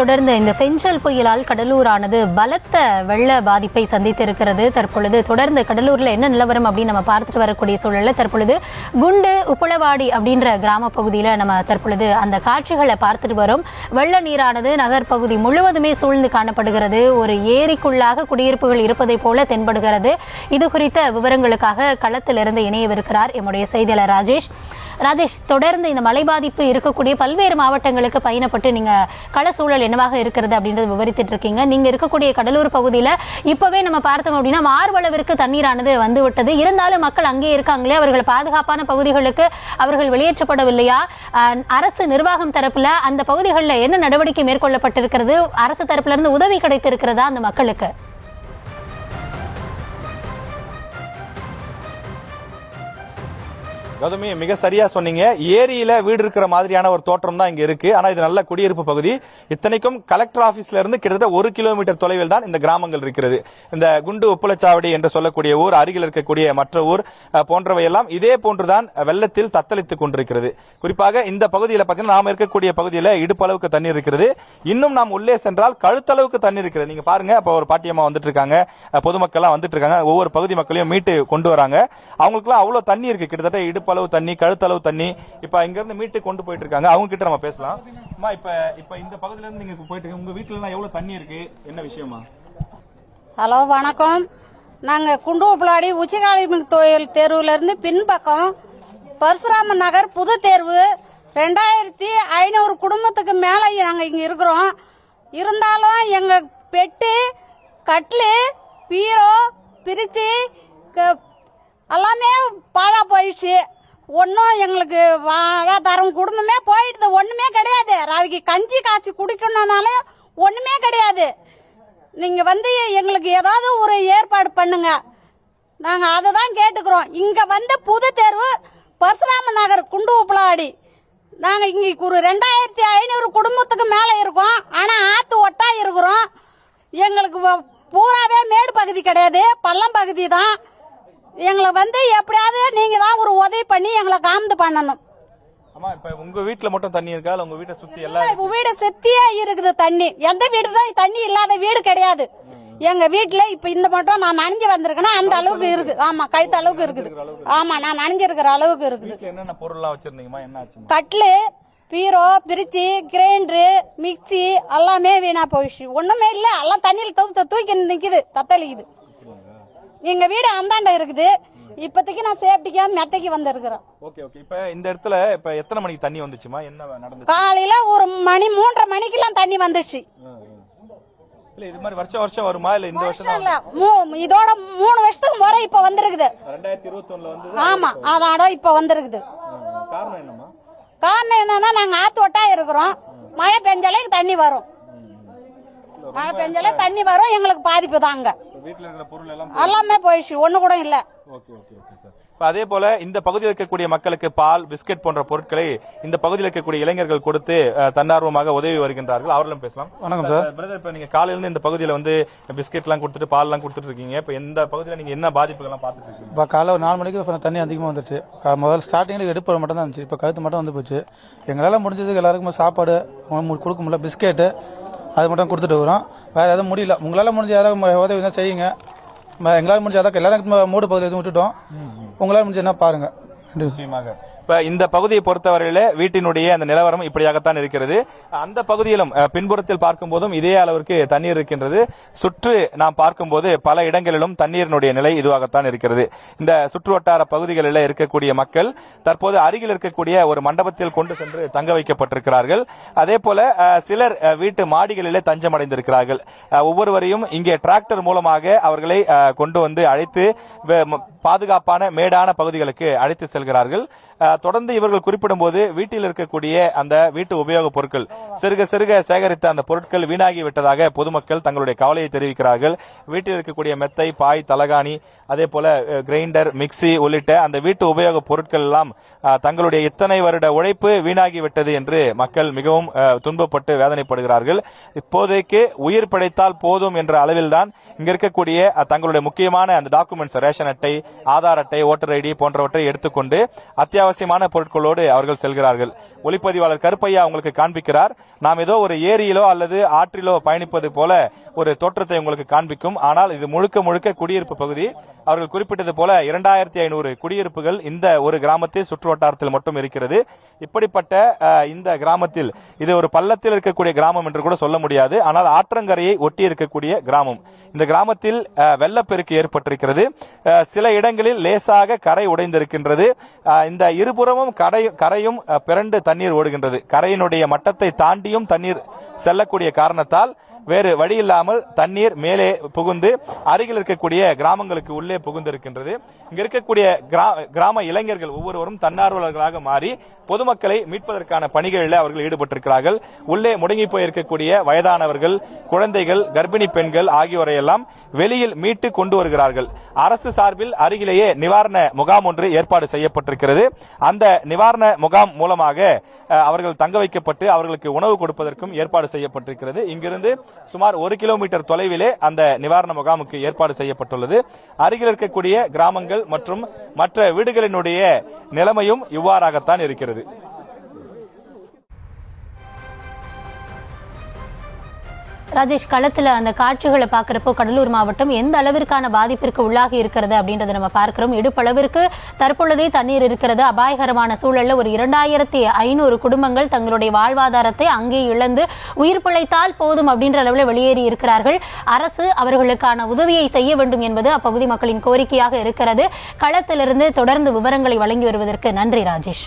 தொடர்ந்து இந்த பெஞ்சல் புயலால் கடலூரானது பலத்த வெள்ள பாதிப்பை சந்தித்திருக்கிறது. தற்பொழுது தொடர்ந்து கடலூர்ல என்ன நிலவரம் அப்படின்னு நம்ம பார்த்துட்டு வரக்கூடிய சூழல்ல தற்பொழுது குண்டு உப்பளவாடி அப்படின்ற கிராம பகுதியில நம்ம தற்பொழுது அந்த காட்சிகளை பார்த்துட்டு வரோம். வெள்ள நீரானது நகர் பகுதி முழுவதுமே சூழ்ந்து காணப்படுகிறது. ஒரு ஏரிக்குள்ளாக குடியிருப்புகள் இருப்பதை போல தென்படுகிறது. இது குறித்த விவரங்களுக்காக களத்திலிருந்து இணையவிருக்கிறார் எம்முடைய செய்தியாளர் ராஜேஷ். தொடர்ந்து இந்த மழை பாதிப்பு இருக்கக்கூடிய பல்வேறு மாவட்டங்களுக்கு பயணப்பட்டு நீங்க கள சூழல் என்னவாக இருக்கிறது அப்படின்றது விவரித்துட்டு இருக்கீங்க. நீங்க இருக்கக்கூடிய கடலூர் பகுதியில இப்பவே நம்ம பார்த்தோம் அப்படின்னா மார்பளவிற்கு தண்ணீரானது வந்துவிட்டது. இருந்தாலும் மக்கள் அங்கே இருக்காங்களே, அவர்கள் பாதுகாப்பான பகுதிகளுக்கு அவர்கள் வெளியேற்றப்படவில்லையா? அரசு நிர்வாகம் தரப்புல அந்த பகுதிகளில் என்ன நடவடிக்கை மேற்கொள்ளப்பட்டிருக்கிறது? அரசு தரப்புல இருந்து உதவி கிடைத்திருக்கிறதா அந்த மக்களுக்கு? கௌதமி, மிக சரியா சொன்னீங்க. ஏரியில வீடு இருக்கிற மாதிரியான ஒரு தோற்றம் தான் இங்க இருக்கு. ஆனா இது நல்ல குடியிருப்பு பகுதி. இத்தனைக்கும் கலெக்டர் ஆபீஸ்ல இருந்து கிட்டத்தட்ட 1 கிலோமீட்டர் தொலைவில் தான் இந்த கிராமங்கள் இருக்கிறது. இந்த குண்டு உப்பளச்சாவடி என்று சொல்லக்கூடிய ஊர், அருகில் இருக்கக்கூடிய மற்ற ஊர் போன்றவையெல்லாம் இதே போன்றுதான் வெள்ளத்தில் தத்தளித்துக் கொண்டிருக்கிறது. குறிப்பாக இந்த பகுதியில் பார்த்தீங்கன்னா நாம இருக்கக்கூடிய பகுதியில் இடுப்பளவுக்கு தண்ணீர் இருக்கிறது. இன்னும் நாம் உள்ளே சென்றால் கழுத்தளவுக்கு தண்ணீர் இருக்கிறது. நீங்க பாருங்க, அப்ப ஒரு பாட்டியம்மா வந்துட்டு இருக்காங்க, பொதுமக்கள் வந்துட்டு இருக்காங்க. ஒவ்வொரு பகுதி மக்களையும் மீட்டு கொண்டு வராங்க. அவங்களுக்கு அவ்வளவு தண்ணி இருக்கு, கிட்டத்தட்ட இடுப்பு அளவு தண்ணி, கழுத்தளவு தண்ணி. இப்ப இங்க இருந்து மீட்டு கொண்டு போயிட்டு இருக்காங்க. அவங்க கிட்ட நம்ம பேசலாம். இப்ப இந்த பகுதியில இருந்து நீங்க போயிட்டு இருக்கீங்க. உங்க வீட்டுல எவ்வளவு தண்ணி இருக்கு, என்ன விஷயமா? ஹலோ, வணக்கம். நாங்க குண்டுப்பிளாடி உச்சிகாலிமன் கோயில் தெருவுல இருந்து பின்பக்கம் பரசுராம நகர் புது தேர்வு 2500 குடும்பத்துக்கு மேல நாங்க இங்க இருக்கிறோம். இருந்தாலும் எங்க பெட்டு, கட்லு, பீரோ, பிரிச்சு எல்லாமே பாழா போயிடுச்சு. ஒன்றும் எங்களுக்கு வாழாதாரம் குடும்பமே போயிடுது. ஒன்றுமே கிடையாது. ராவிக்கு கஞ்சி காய்ச்சி குடிக்கணும்னாலும் ஒன்றுமே கிடையாது. நீங்கள் எங்களுக்கு ஏதாவது ஒரு ஏற்பாடு பண்ணுங்க. நாங்கள் அதை தான் கேட்டுக்கிறோம். இங்கே புது தேர்வு பரசுராம நகர் குண்டு உப்பளாடி. நாங்கள் இங்கே ஒரு 2500 குடும்பத்துக்கு மேலே இருக்கோம். ஆனால் ஆற்று ஒட்டா இருக்கிறோம். எங்களுக்கு பூராவே மேடு பகுதி கிடையாது, பள்ளம் பகுதி தான். எங்களை எப்படியாவது நீங்க தான் ஒரு உதவி பண்ணி எங்களை காமந்து பண்ணணும். ஆமா, இப்ப உங்க வீட்டுல மட்டும் தண்ணி இருக்கா, உங்க வீட்டை சுத்தி எல்லா வீடு சுத்தியே இருக்குது தண்ணி. எந்த வீடு தான் தண்ணி இல்லாத வீடு கிடையாது. எங்க வீட்டுல இப்ப இந்த மட்டும் நான் நனைஞ்சு வந்திருக்கேன்னா அந்த அளவுக்கு இருக்கு. ஆமா, கழுத்து அளவுக்கு இருக்குது. ஆமா, நான் நனைஞ்சிருக்கிற அளவுக்கு இருக்குது. என்னென்ன பொருள் வச்சிருந்தீங்கம்மா? என்ன ஆச்சு? கட்லு, பீரோ, பிரிச்சு, கிரைண்டரு, மிக்சி எல்லாமே வீணா போயிடுச்சு. ஒண்ணுமே இல்ல, எல்லாம் தண்ணியில தூக்கி நிக்குது, தத்தளிக்குது. எங்க வீடு அந்தாண்ட இருக்குது. இப்போதைக்கு நான் சேஃப்டிக்கா மெத்தைக்கு வந்திருக்கிறேன். Okay okay. இப்ப இந்த இடத்துல இப்ப எத்தனை மணிக்கு தண்ணி வந்துச்சுமா? என்ன நடந்துச்சு? காலையில ஒரு மணி 3:30 மணிக்கெல்லாம் தண்ணி வந்துடுச்சு. இல்ல இது மாதிரி வருஷம் வருமா? இல்ல இந்த வருஷம் இல்ல, இதோட 3 வருஷத்துக்கு முறை இப்ப வந்திருக்குது. 2021ல வந்து. ஆமா, அதோட இப்ப வந்திருக்குது. காரணம் என்னமா? காரணம் என்னன்னா நாங்க ஆத்து ஒட்டா இருக்கிறோம். மழை பெஞ்சாலே தண்ணி வரும். மழை பெஞ்சாலே தண்ணி வரும். எங்களுக்கு பாதிப்பு தாங்க. வீட்டுல இருக்கிற பொருள் எல்லாமே போயிடுச்சு, ஒண்ணு கூட இல்ல. அதே போல இந்த பகுதியில் இருக்கக்கூடிய மக்களுக்கு பால், பிஸ்கட் போன்ற பொருட்களை இந்த பகுதியில் இருக்கக்கூடிய இளைஞர்கள் கொடுத்து தன்னார்வமாக உதவி வருகின்றார்கள். அவர்களும் பேசலாம். வணக்கம் சார். பிரதர், இப்ப நீங்க காலையில இருந்து இந்த பகுதியில பிஸ்கெட் எல்லாம் கொடுத்துட்டு பால் எல்லாம் கொடுத்துட்டு இருக்கீங்க. இப்ப இந்த பகுதியில நீங்க என்ன பாதிப்புகள் எல்லாம் பாத்துட்டு இருக்கீங்க? இப்ப காலைல 4 மணிக்கு தண்ணி அதிகமா வந்துருச்சு. முதல்ல ஸ்டார்டிங்ல எடுப்பு மட்டும் தான் இருந்துச்சு. இப்ப கழுத்து மட்டும் வந்து போச்சு. எங்களால முடிஞ்சதுக்கு எல்லாருக்குமே சாப்பாடு கொடுக்க முடியல. பிஸ்கெட்டு அது மட்டும் கொடுத்துட்டு வரோம். வேற எதுவும் முடியல. உங்களால முடிஞ்ச யாராவது உதவி தான் செய்யுங்க. எங்களால முடிஞ்ச அதான் எல்லாரும் மூடு பகுதியில் எதுவும் விட்டுட்டோம். உங்களால முடிஞ்ச என்ன பாருங்க. நிச்சயமாக. இப்ப இந்த பகுதியை பொறுத்தவரையில வீட்டினுடைய அந்த நிலவரம் இப்படியாகத்தான் இருக்கிறது. அந்த பகுதியிலும் பின்புறத்தில் பார்க்கும் போதும் இதே அளவிற்கு தண்ணீர் இருக்கின்றது. சுற்று நாம் பார்க்கும்போது பல இடங்களிலும் தண்ணீரினுடைய நிலை இதுவாகத்தான் இருக்கிறது. இந்த சுற்று வட்டார பகுதிகளில் இருக்கக்கூடிய மக்கள் தற்போது அருகில் இருக்கக்கூடிய ஒரு மண்டபத்தில் கொண்டு சென்று தங்க வைக்கப்பட்டிருக்கிறார்கள். அதே போல சிலர் வீட்டு மாடிகளிலே தஞ்சமடைந்திருக்கிறார்கள். ஒவ்வொருவரையும் இங்கே டிராக்டர் மூலமாக அவர்களை கொண்டு வந்து அழைத்து பாதுகாப்பான மேடான பகுதிகளுக்கு அழைத்து செல்கிறார்கள். தொடர்ந்து இவர்கள் குறிப்பிடும் போது வீட்டில் இருக்கக்கூடிய அந்த வீட்டு உபயோகப் பொருட்கள் சிறுக சிறுக சேகரித்த அந்த பொருட்கள் வீணாகி விட்டதாக பொதுமக்கள் தங்களுடைய கவலையை தெரிவிக்கிறார்கள். வீட்டில் இருக்கக்கூடிய மெத்தை, பாய், தலகாணி, அதே போல கிரைண்டர், மிக்சி உள்ளிட்ட அந்த வீட்டு உபயோகப் பொருட்கள் எல்லாம் தங்களுடைய இத்தனை வருட உழைப்பு வீணாகிவிட்டது என்று மக்கள் மிகவும் துன்பப்பட்டு வேதனைப்படுகிறார்கள். இப்போதைக்கு உயிர் பிழைத்தால் போதும் என்ற அளவில் தான் இங்க இருக்கக்கூடிய தங்களுடைய முக்கியமான அந்த டாக்குமெண்ட்ஸ், ரேஷன் அட்டை, ஆதார் அட்டை, ஓட்டர் ஐடி போன்றவற்றை எடுத்துக்கொண்டு அத்தியாவசிய அத்தியாவசியமான பொருட்களோடு அவர்கள் செல்கிறார்கள். ஒளிப்பதிவாளர் கருப்பையா உங்களுக்கு காண்பிக்கிறார். நாம் ஏதோ ஒரு ஏரியிலோ அல்லது ஆற்றிலோ பயணிப்பது போல ஒரு தோற்றத்தை உங்களுக்கு காண்பிக்கும். ஆனால் இது முழுக்க முழுக்க குடியிருப்பு பகுதி. அவர்கள் குறிப்பிட்டது போல 2500 குடியிருப்புகள் இந்த ஒரு கிராமத்தில் சுற்று வட்டாரத்தில் மட்டும் இருக்கிறது. இப்படிப்பட்ட இந்த கிராமத்தில் இது ஒரு பள்ளத்தில் இருக்கக்கூடிய கிராமம் என்று கூட சொல்ல முடியாது. ஆனால் ஆற்றங்கரையை ஒட்டி இருக்கக்கூடிய கிராமம். இந்த கிராமத்தில் வெள்ளப்பெருக்கு ஏற்பட்டிருக்கிறது. சில இடங்களில் லேசாக கரை உடைந்திருக்கின்றது. இந்த இருபுறமும் கரையும் பிறண்டு தண்ணீர் ஓடுகின்றது. கரையினுடைய மட்டத்தை தாண்டியும் தண்ணீர் செல்லக்கூடிய காரணத்தால் வேறு வழி இல்லாமல் தண்ணீர் மேலே புகுந்து அருகில் இருக்கக்கூடிய கிராமங்களுக்கு உள்ளே புகுந்திருக்கின்றது. இங்க இருக்கக்கூடிய கிராம இளைஞர்கள் ஒவ்வொருவரும் தன்னார்வலர்களாக மாறி பொதுமக்களை மீட்பதற்கான பணிகளில் அவர்கள் ஈடுபட்டிருக்கிறார்கள். உள்ளே முடங்கி போயிருக்கக்கூடிய வயதானவர்கள், குழந்தைகள், கர்ப்பிணி பெண்கள் ஆகியோரை எல்லாம் வெளியில் மீட்டு கொண்டு வருகிறார்கள். அரசு சார்பில் அருகிலேயே நிவாரண முகாம் ஒன்று ஏற்பாடு செய்யப்பட்டிருக்கிறது. அந்த நிவாரண முகாம் மூலமாக அவர்கள் தங்க வைக்கப்பட்டு அவர்களுக்கு உணவு கொடுப்பதற்கும் ஏற்பாடு செய்யப்பட்டிருக்கிறது. இங்கிருந்து சுமார் 1 கிலோமீட்டர் தொலைவிலே அந்த நிவாரண முகாமுக்கு ஏற்பாடு செய்யப்பட்டுள்ளது. அருகில் இருக்கக்கூடிய கிராமங்கள் மற்றும் மற்ற வீடுகளினுடைய நிலைமையும் இவ்வாறாகத்தான் இருக்கிறது. ராஜேஷ், களத்தில் அந்த காட்சிகளை பார்க்குறப்போ கடலூர் மாவட்டம் எந்த அளவிற்கான பாதிப்பிற்கு உள்ளாகி இருக்கிறது அப்படின்றத நம்ம பார்க்கிறோம். இடுப்பளவிற்கு தற்பொழுதே தண்ணீர் இருக்கிறது. அபாயகரமான சூழலில் ஒரு 2500 குடும்பங்கள் தங்களுடைய வாழ்வாதாரத்தை அங்கே இழந்து உயிர் பிழைத்தால் போதும் அப்படின்ற அளவில் வெளியேறி இருக்கிறார்கள். அரசு அவர்களுக்கான உதவியை செய்ய வேண்டும் என்பது அப்பகுதி மக்களின் கோரிக்கையாக இருக்கிறது. களத்திலிருந்து தொடர்ந்து விவரங்களை வழங்கி வருவதற்கு நன்றி ராஜேஷ்.